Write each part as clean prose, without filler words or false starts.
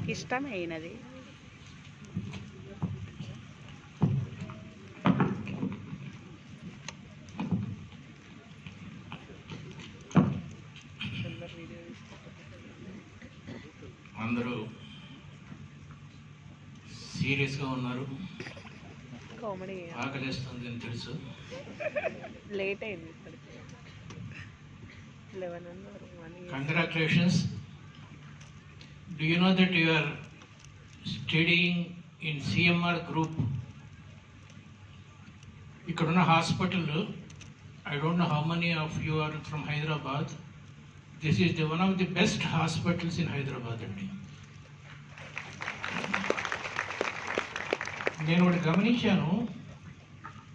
నాకు ఇష్టమైనది. అందరూ సీరియస్గా ఉన్నారు. కామెడీ ఆకలిస్తుంది అని తెలుసు. లేట్ అయింది ఇప్పటికి 11 అన్నారు. Congratulations. Do you know that you are studying in CMR group? ikkaduna hospital, I don't know how many of you are from Hyderabad. This is one of the best hospitals in Hyderabad andi. నేను ఒకటి గమనించాను,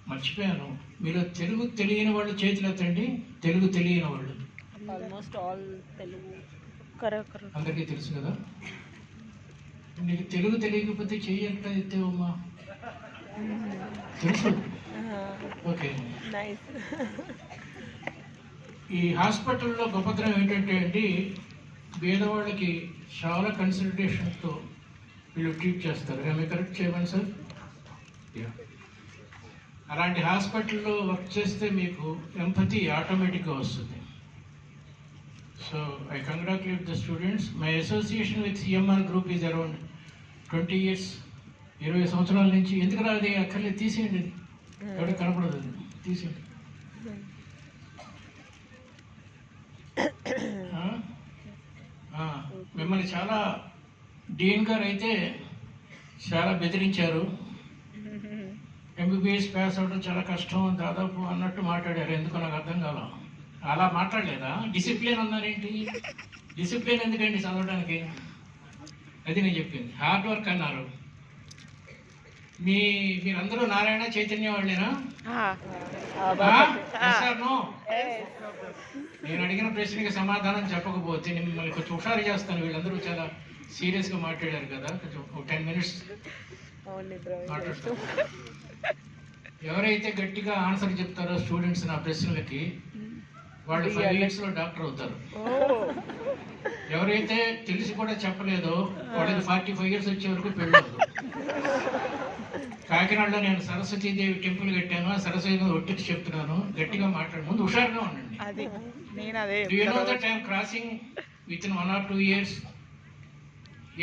మర్చిపోయాను. మీరు తెలుగు తెలియని వాళ్ళు చేతులు ఎత్తండి. తెలుగు తెలియని వాళ్ళు ఆల్మోస్ట్ ఆల్ తెలుగు అందరికీ తెలుసు కదా. నీకు తెలుగు తెలియకపోతే చెయ్యి ఎట్లా ఎత్తేవమ్మా? తెలుసు. ఓకే. ఈ హాస్పిటల్లో గొప్పతనం ఏంటంటే అండి, పేదవాళ్ళకి చాలా కన్సల్టేషన్తో వీళ్ళు ట్రీట్ చేస్తారు. ఏమి కరెక్ట్ చేయమని సార్? అలాంటి హాస్పిటల్లో వర్క్ చేస్తే మీకు ఎంపతి ఆటోమేటిక్గా వస్తుంది. So I congratulate the students. My association with CMR group is around 20 years. 20 సంవత్సరాల నుంచి. ఎందుకు రాది? అక్కర్లే, తీసేయండి. ఎవరికి కనపడదు, తీసేయండి. మిమ్మల్ని చాలా డీన్ గారు అయితే చాలా బెదిరించారు. ఎంబీబీఎస్ పాస్ అవడం చాలా కష్టం దాదాపు అన్నట్టు మాట్లాడారు. ఎందుకో నాకు అర్థం కాల. అలా మాట్లాడలేదా? డిసిప్లిన్ అన్నారేంటి? డిసిప్లిన్ ఎందుకండి చదవడానికి? అది నేను చెప్పింది. హార్డ్ వర్క్ అన్నారు. మీరందరూ నారాయణ చైతన్య వాళ్ళేనా? నేను అడిగిన ప్రశ్నకి సమాధానం చెప్పకపోతే మిమ్మల్ని కొంచెం హుషారు చేస్తాను. వీళ్ళందరూ చాలా సీరియస్గా మాట్లాడారు కదా, కొంచెం 10 minutes మాట్లాడతాను. ఎవరైతే గట్టిగా ఆన్సర్ చెప్తారో స్టూడెంట్స్ నా ప్రశ్నలకి, వాళ్ళు 5 yearsలో డాక్టర్ అవుతారు. ఎవరైతే తెలిసి కూడా చెప్పలేదో వాళ్ళకి 45 years వచ్చే వరకు పెళ్ళదు. కాకినాడలో నేను సరస్వతీదేవి టెంపుల్ కట్టాను. ఆ సరస్వతి ఒట్టికి చెప్తున్నాను, గట్టిగా మాట్లాడు. ముందు హుషారుగా ఉండండి. Do you know that I am crossing within 1 or 2 years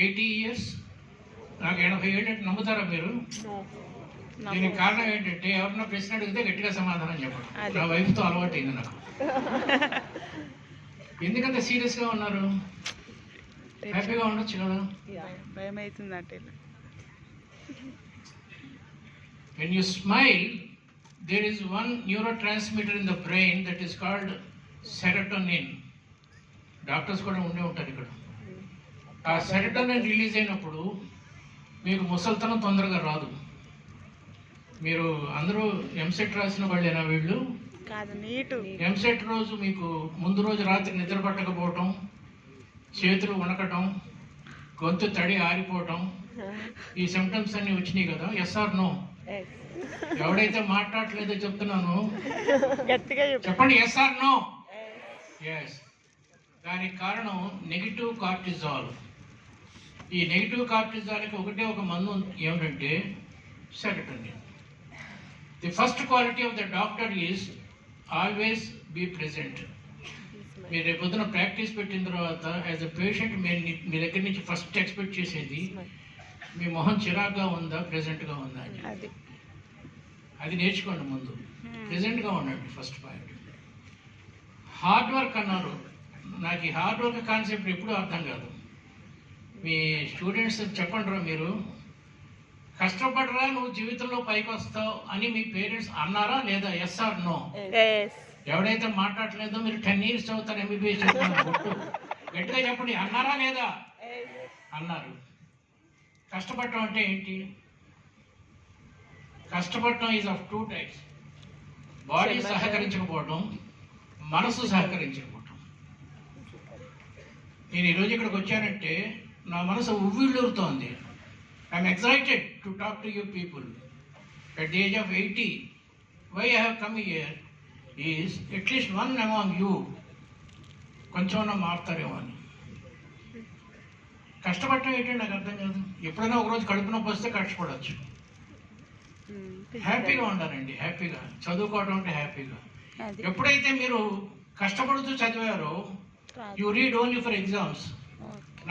80 years? నాకు 80 ఏళ్ళు అంటే నమ్ముతారా మీరు? దీనికి కారణం ఏంటంటే, ఎవరన్నా ప్రశ్న అడిగితే గట్టిగా సమాధానం చెప్పడం. నా వైఫ్తో అలవాటు అయింది నాకు. ఎందుకంత సీరియస్గా ఉన్నారు? హ్యాపీగా ఉండొచ్చు కదా. భయం అవుతుందంటే. When you smile, there is one neurotransmitter in the brain that is called serotonin. Doctors కూడా ఉండే ఉంటారు ఇక్కడ. ఆ సెరటోనిన్ రిలీజ్ అయినప్పుడు మీకు ముసల్తనం తొందరగా రాదు. మీరు అందరూ ఎంసెట్ రాసిన వాళ్ళేనా? వీళ్ళు ఎంసెట్ రోజు మీకు ముందు రోజు రాత్రి నిద్ర పట్టకపోవటం, చేతులు వణకటం, గొంతు తడి ఆరిపోవటం, ఈ సిమ్టమ్స్ అన్ని వచ్చినాయి కదా. Yes or no? ఎవడైతే మాట్లాడలేదో చెప్తున్నాను, చెప్పండి. Yes or no? ఎస్. దానికి కారణం నెగిటివ్ కార్టిజాల్. ఈ నెగిటివ్ కార్టిజాల్కి ఒకటే ఒక మందు ఏమిటంటే serotonin. The first quality of the doctor is always be present. మీరు రేపు పొద్దున ప్రాక్టీస్ పెట్టిన తర్వాత యాజ్ అ పేషెంట్ మీ దగ్గర నుంచి ఫస్ట్ ఎక్స్పెక్ట్ చేసేది మీ మొహం చిరాగ్గా ఉందా, ప్రెజెంట్గా ఉందా అని. అది నేర్చుకోండి. ముందు ప్రెజెంట్గా ఉండండి, ఫస్ట్ పాయింట్. హార్డ్ వర్క్ అన్నారు. నాకు ఈ హార్డ్ వర్క్ కాన్సెప్ట్ ఎప్పుడూ అర్థం కాదు. మీ స్టూడెంట్స్ చెప్పండిరా, మీరు కష్టపడరా నువ్వు జీవితంలో పైకి వస్తావు అని మీ పేరెంట్స్ అన్నారా లేదా? Yes or no? ఎవడైతే మాట్లాడలేదో మీరు 10 years చదువుతారు ఎంబీబీఎస్ చదువుతారు. గట్టిగా చెప్పండి, అన్నారా లేదా? అన్నారు. కష్టపడటం అంటే ఏంటి? కష్టపడటం ఈజ్ ఆఫ్ 2 types. బాడీ సహకరించకపోవడం, మనసు సహకరించకపోవడం. నేను ఈరోజు ఇక్కడికి వచ్చానంటే నా మనసు ఉవ్విళ్ళూరుతోంది. I'm excited to talk to you people at the age of 80. Why I have come here is at least one among you కొంచెం మారుతారేమో అని. కష్టపడటం ఏంటంటే నాకు అర్థం కాదు. ఎప్పుడైనా ఒకరోజు కడుపు నొప్పి వస్తే కష్టపడవచ్చు. హ్యాపీగా ఉండాలండి, హ్యాపీగా చదువుకోవడం అంటే హ్యాపీగా. ఎప్పుడైతే మీరు కష్టపడుతూ చదివారో you read only for exams,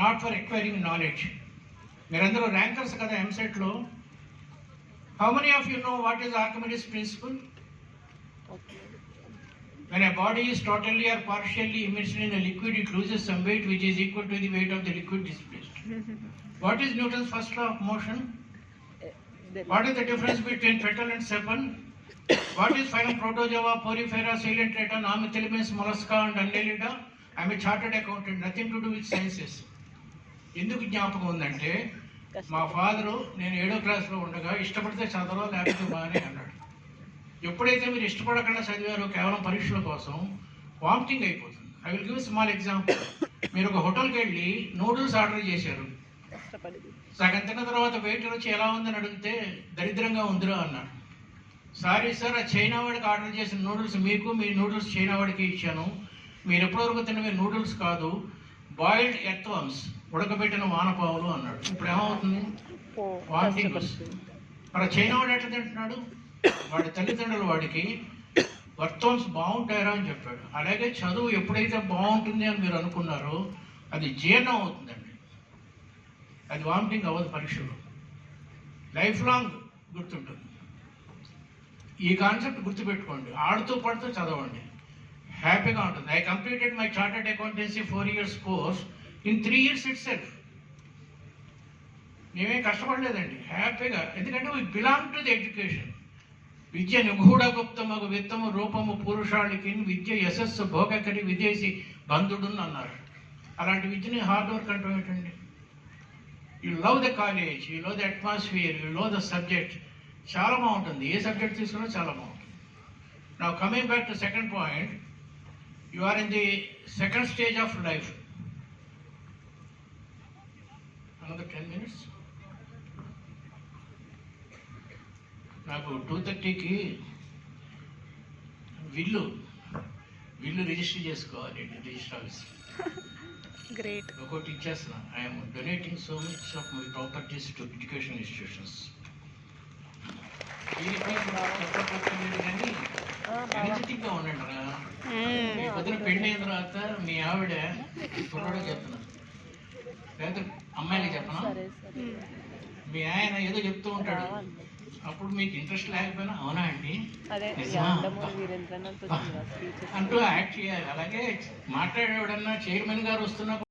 not for acquiring knowledge. మీరందరూ ర్యాంకర్స్ కదా ఎంసెట్లో. How many of you know what is Archimedes principle? When a body is totally or partially immersed in a liquid, it loses some weight which is equal to the weight of the liquid displaced. What is Newton's first law of motion? What is the difference between petal and sepal? What is phylum Protozoa, Porifera, Coelenterata, Amethylmins, Mollusca and Annelida? I am a chartered accountant, nothing to do with sciences. ఎందుకు జ్ఞాపకం ఉందంటే మా father నేను 7వ క్లాస్లో ఉండగా ఇష్టపడితే చదవలో లేకపోతే బాగానే అన్నాడు. ఎప్పుడైతే మీరు ఇష్టపడకుండా చదివారో కేవలం పరీక్షల కోసం వామిటింగ్ అయిపోతుంది. I will give small example. మీరు ఒక హోటల్కి వెళ్ళి నూడిల్స్ ఆర్డర్ చేశారు. సగం తిన్న తర్వాత వెయిటర్ వచ్చి ఎలా ఉందని అడిగితే దరిద్రంగా ఉందిరా అన్నాడు. సారీ సార్, ఆ చైనా వాడికి ఆర్డర్ చేసిన నూడిల్స్ మీకు, మీ నూడిల్స్ చైనా వాడికి ఇచ్చాను. మీరు ఎప్పటివరకు తిన్నవి నూడిల్స్ కాదు, బాయిల్డ్ ఎర్త్వర్మ్స్, ఉడకబెట్టిన వానపావులు అన్నాడు. ఇప్పుడు ఏమవుతుంది? వామిటింగ్ వస్తుంది. మరి చైనా వాడు ఎట్లా తింటున్నాడు? వాడి తల్లిదండ్రులు వాడికి వర్తోన్స్ బాగుంటాయరా అని చెప్పాడు. అలాగే చదువు ఎప్పుడైతే బాగుంటుంది అని మీరు అనుకున్నారో అది జీర్ణం అవుతుందండి, అది వామిటింగ్ అవ్వదు. పరీక్షలో లైఫ్ లాంగ్ గుర్తుంటుంది. ఈ కాన్సెప్ట్ గుర్తుపెట్టుకోండి. ఆడుతూ పడుతూ చదవండి, హ్యాపీగా ఉంటుంది. I completed my chartered accountancy 4 years course in 3 years itself. మేమేం కష్టపడలేదండి, హ్యాపీగా. ఎందుకంటే we belong to the education. విద్య నిగూఢ గుప్తమగు విత్తము రూపము పురుషాళికి, విద్య యశస్సు భోగకరి విదేశీ బంధుడు అన్నారు. అలాంటి విద్యని హార్డ్ వర్క్ అంటాం ఏంటండి? You love the college, you love the atmosphere, you love the subject. చాలా బాగుంటుంది, ఏ సబ్జెక్ట్ తీసుకున్నా చాలా బాగుంటుంది. Now coming back to second point, you are in the second stage of life. another 10 minutes. నాకు 2:30కి విల్లు రిజిస్టర్ చేసుకోవాలి, register office. Great. ఒకటి ఇచ్చేస్తున్నా. I'm donating so much of my properties to education institutions. కానీ ఎనర్జెటిక్గా ఉండండి రా. మీ పొద్దున పెళ్ళి అయిన తర్వాత మీ ఆవిడ కుర్రాడే చెప్తున్నారు, లేకపోతే అమ్మాయిలకి చెప్పనా? మీ ఆయన ఏదో చెప్తూ ఉంటాడు, అప్పుడు మీకు ఇంట్రెస్ట్ లేకపోయినా అవునా అండి అంటూ యాక్ట్ చేయాలి. అలాగే మాట్లాడేవాడన్నా చైర్మన్ గారు వస్తున్నా